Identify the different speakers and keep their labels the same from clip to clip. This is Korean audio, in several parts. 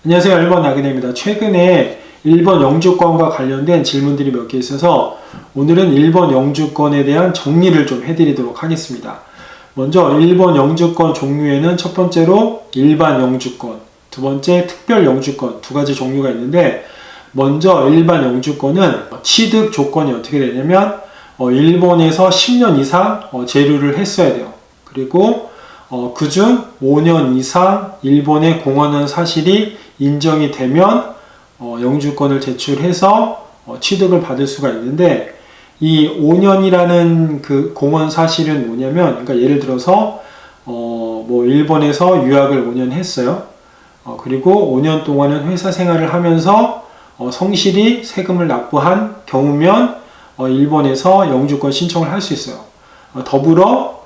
Speaker 1: 안녕하세요. 일본 나그네입니다. 최근에 일본 영주권과 관련된 질문들이 몇 개 있어서 오늘은 일본 영주권에 대한 정리를 좀 해드리도록 하겠습니다. 먼저 일본 영주권 종류에는 첫 번째로 일반 영주권, 두 번째 특별 영주권 두 가지 종류가 있는데, 먼저 일반 영주권은 취득 조건이 어떻게 되냐면 일본에서 10년 이상 체류를 했어야 돼요. 그리고 그중 5년 이상 일본에 공헌한 사실이 인정이 되면 영주권을 제출해서 취득을 받을 수가 있는데, 이 5년이라는 그 공헌 사실은 뭐냐면, 그러니까 예를 들어서 뭐 일본에서 유학을 5년 했어요. 그리고 5년 동안은 회사 생활을 하면서 성실히 세금을 납부한 경우면 일본에서 영주권 신청을 할 수 있어요. 더불어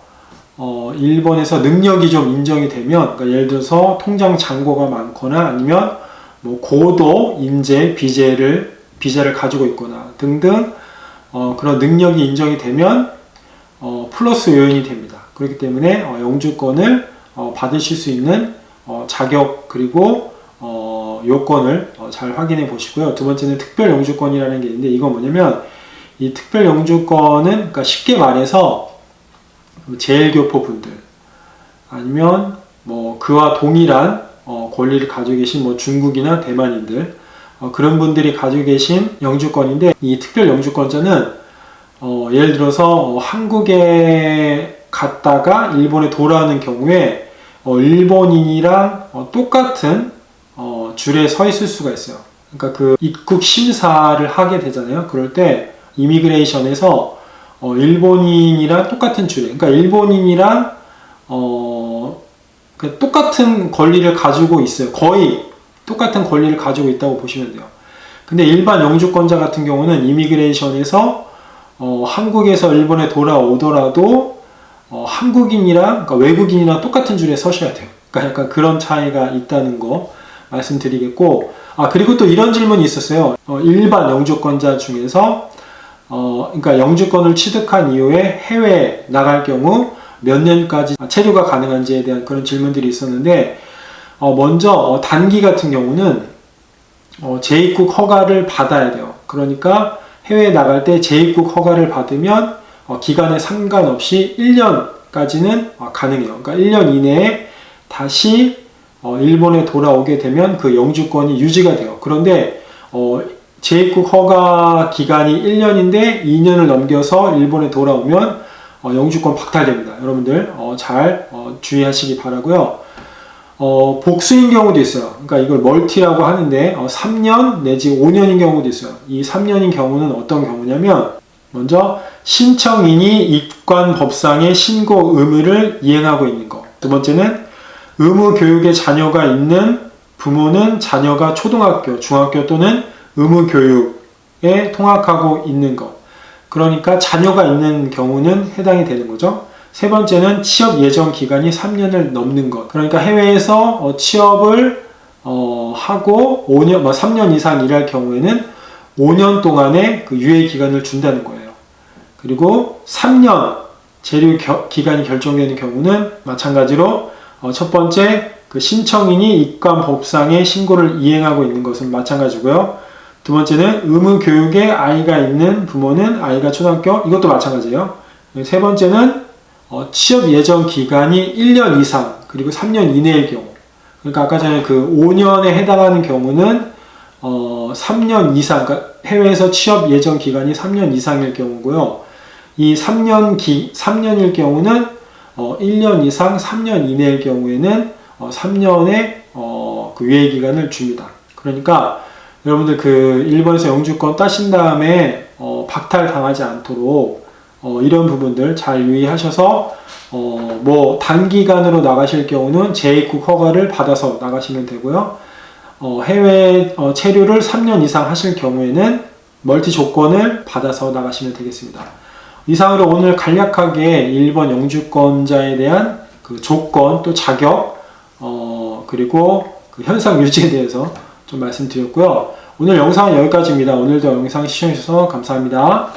Speaker 1: 일본에서 능력이 좀 인정이 되면, 그러니까 예를 들어서 통장 잔고가 많거나 아니면 뭐 고도 인재 비자를 가지고 있거나 등등 그런 능력이 인정이 되면 플러스 요인이 됩니다. 그렇기 때문에 영주권을 받으실 수 있는 자격 그리고 요건을 잘 확인해 보시고요. 두 번째는 특별 영주권이라는 게 있는데, 이건 뭐냐면 이 특별 영주권은, 그러니까 쉽게 말해서 제일교포 분들 아니면 뭐 그와 동일한 권리를 가지고 계신 뭐 중국이나 대만인들, 그런 분들이 가지고 계신 영주권인데, 이 특별 영주권자는 예를 들어서 한국에 갔다가 일본에 돌아오는 경우에 일본인이랑 똑같은 줄에 서 있을 수가 있어요. 그러니까 그 입국 심사를 하게 되잖아요. 그럴 때 이미그레이션에서 일본인이랑 똑같은 줄에, 그러니까 일본인이랑 똑같은 권리를 가지고 있어요. 거의 똑같은 권리를 가지고 있다고 보시면 돼요. 근데 일반 영주권자 같은 경우는 이미그레이션에서 한국에서 일본에 돌아오더라도 한국인이랑, 그러니까 외국인이랑 똑같은 줄에 서셔야 돼요. 그러니까 약간 그런 차이가 있다는 거 말씀드리겠고, 그리고 또 이런 질문이 있었어요. 일반 영주권자 중에서 그러니까 영주권을 취득한 이후에 해외에 나갈 경우 몇 년까지 체류가 가능한지에 대한 그런 질문들이 있었는데, 먼저 단기 같은 경우는 재입국 허가를 받아야 돼요. 그러니까 해외에 나갈 때 재입국 허가를 받으면 기간에 상관없이 1년까지는 가능해요. 그러니까 1년 이내에 다시 일본에 돌아오게 되면 그 영주권이 유지가 돼요. 그런데 재입국 허가 기간이 1년인데 2년을 넘겨서 일본에 돌아오면 영주권 박탈됩니다. 여러분들 잘 주의하시기 바라고요. 복수인 경우도 있어요. 그러니까 이걸 멀티라고 하는데 3년 내지 5년인 경우도 있어요. 이 3년인 경우는 어떤 경우냐면, 먼저 신청인이 입관법상의 신고 의무를 이행하고 있는 거. 두 번째는 의무 교육에 자녀가 있는 부모는 자녀가 초등학교, 중학교 또는 의무 교육에 통학하고 있는 것. 그러니까 자녀가 있는 경우는 해당이 되는 거죠. 세 번째는 취업 예정 기간이 3년을 넘는 것. 그러니까 해외에서 취업을 하고 3년 이상 일할 경우에는 5년 동안의 그 유예 기간을 준다는 거예요. 그리고 3년 체류 기간이 결정되는 경우는 마찬가지로 첫 번째 그 신청인이 입관법상의 신고를 이행하고 있는 것은 마찬가지고요. 두 번째는 의무 교육에 아이가 있는 부모는 아이가 초등학교, 이것도 마찬가지예요. 세 번째는 취업 예정 기간이 1년 이상 그리고 3년 이내일 경우, 그러니까 아까 전에 그 5년에 해당하는 경우는 3년 이상, 그러니까 해외에서 취업 예정 기간이 3년 이상일 경우고요. 이 3년일 경우는 1년 이상 3년 이내일 경우에는 3년의 그 유예 기간을 줍니다. 그러니까 여러분들 그 일본에서 영주권 따신 다음에 박탈 당하지 않도록 이런 부분들 잘 유의하셔서 뭐 단기간으로 나가실 경우는 재입국 허가를 받아서 나가시면 되고요. 해외 체류를 3년 이상 하실 경우에는 멀티 조건을 받아서 나가시면 되겠습니다. 이상으로 오늘 간략하게 일본 영주권자에 대한 그 조건 또 자격 그리고 그 현상 유지에 대해서 좀 말씀드렸고요. 오늘 영상은 여기까지입니다. 오늘도 영상 시청해주셔서 감사합니다.